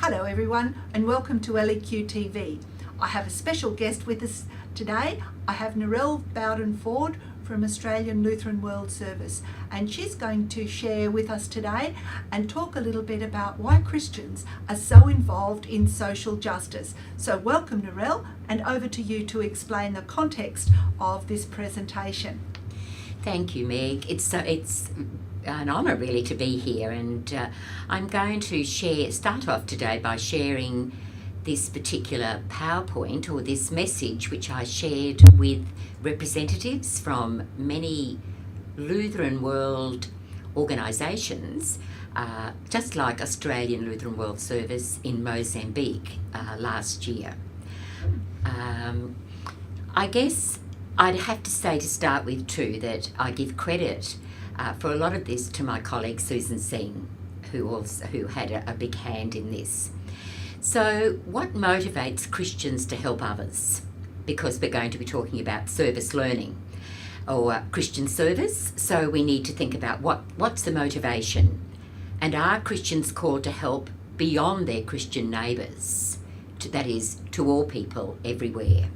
Hello everyone and welcome to LEQ TV. I have a special guest with us today. I have Narelle Bowden-Ford from Australian Lutheran World Service, and she's going to share with us today and talk a little bit about why Christians are so involved in social justice. So welcome Narelle, and over to you to explain the context of this presentation. Thank you, Meg. It's an honour really to be here, and I'm going to start off today by sharing this particular PowerPoint or this message which I shared with representatives from many Lutheran World organisations, just like Australian Lutheran World Service in Mozambique last year. I guess I'd have to say to start with too that I give credit for a lot of this to my colleague Susan Singh, who had a big hand in this. So what motivates Christians to help others? Because we're going to be talking about service learning or Christian service, so we need to think about what's the motivation, and are Christians called to help beyond their Christian neighbours, that is, to all people everywhere.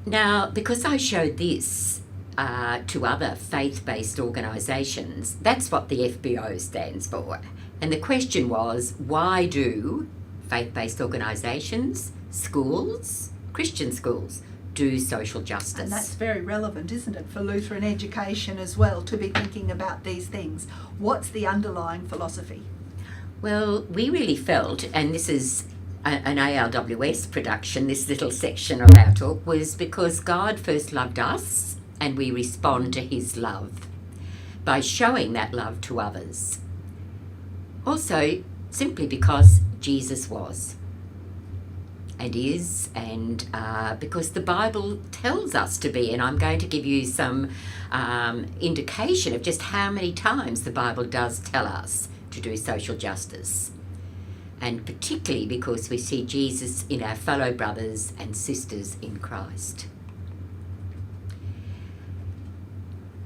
Now, because I showed this to other faith-based organisations, that's what the FBO stands for. And the question was, why do faith-based organisations, schools, Christian schools, do social justice? And that's very relevant, isn't it, for Lutheran education as well, to be thinking about these things. What's the underlying philosophy? Well, we really felt, and this is an ALWS production, this little section of our talk, was because God first loved us and we respond to his love by showing that love to others. Also, simply because Jesus was and is, and because the Bible tells us to be, and I'm going to give you some indication of just how many times the Bible does tell us to do social justice. And particularly because we see Jesus in our fellow brothers and sisters in Christ.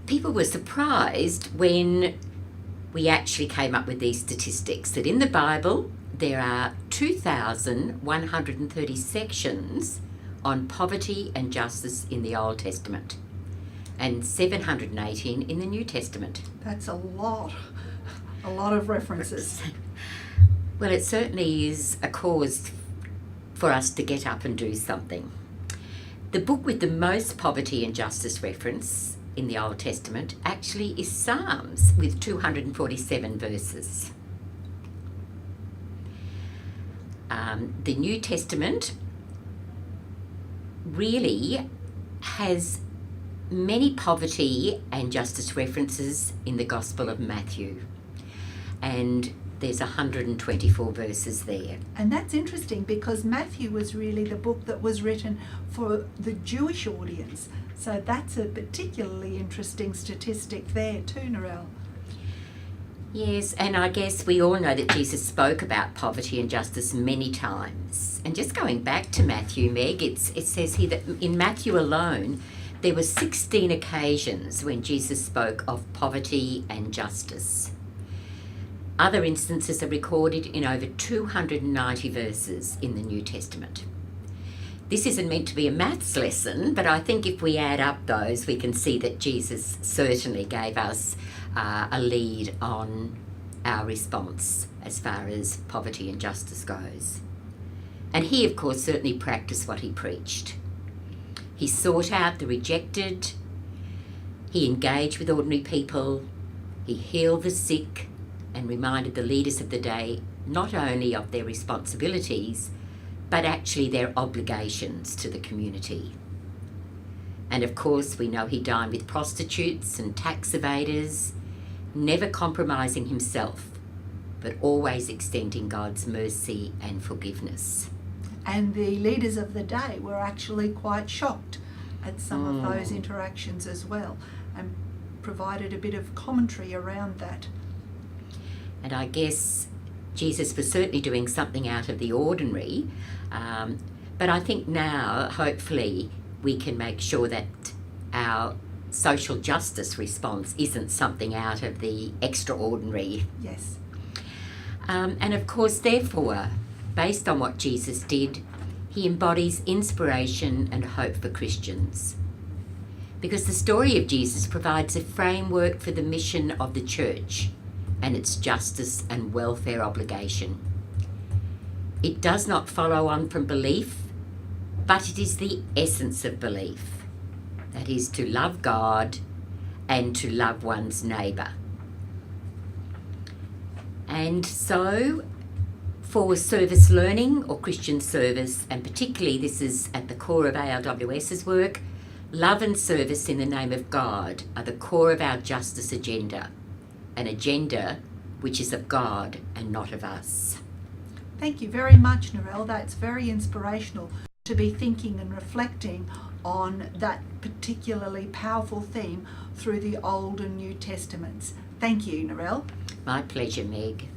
People were surprised when we actually came up with these statistics, that in the Bible there are 2,130 sections on poverty and justice in the Old Testament and 718 in the New Testament. That's a lot of references. Well, it certainly is a cause for us to get up and do something. The book with the most poverty and justice reference in the Old Testament actually is Psalms with 247 verses. The New Testament really has many poverty and justice references in the Gospel of Matthew, and there's 124 verses there. And that's interesting because Matthew was really the book that was written for the Jewish audience. So that's a particularly interesting statistic there too, Narelle. Yes, and I guess we all know that Jesus spoke about poverty and justice many times. And just going back to Matthew, Meg, it says here that in Matthew alone, there were 16 occasions when Jesus spoke of poverty and justice. Other instances are recorded in over 290 verses in the New Testament. This isn't meant to be a maths lesson, but I think if we add up those, we can see that Jesus certainly gave us a lead on our response as far as poverty and justice goes. And he, of course, certainly practiced what he preached. He sought out the rejected, he engaged with ordinary people, he healed the sick, and reminded the leaders of the day not only of their responsibilities, but actually their obligations to the community. And of course, we know he dined with prostitutes and tax evaders, never compromising himself, but always extending God's mercy and forgiveness. And the leaders of the day were actually quite shocked at some of those interactions as well, and provided a bit of commentary around that. And I guess Jesus was certainly doing something out of the ordinary, but I think now, hopefully, we can make sure that our social justice response isn't something out of the extraordinary. Yes. And of course, therefore, based on what Jesus did, he embodies inspiration and hope for Christians. Because the story of Jesus provides a framework for the mission of the church and its justice and welfare obligation. It does not follow on from belief, but it is the essence of belief. That is, to love God and to love one's neighbour. And so, for service learning or Christian service, and particularly this is at the core of ALWS's work, love and service in the name of God are the core of our justice agenda, an agenda which is of God and not of us. Thank you very much, Narelle. That's very inspirational to be thinking and reflecting on that particularly powerful theme through the Old and New Testaments. Thank you, Narelle. My pleasure, Meg.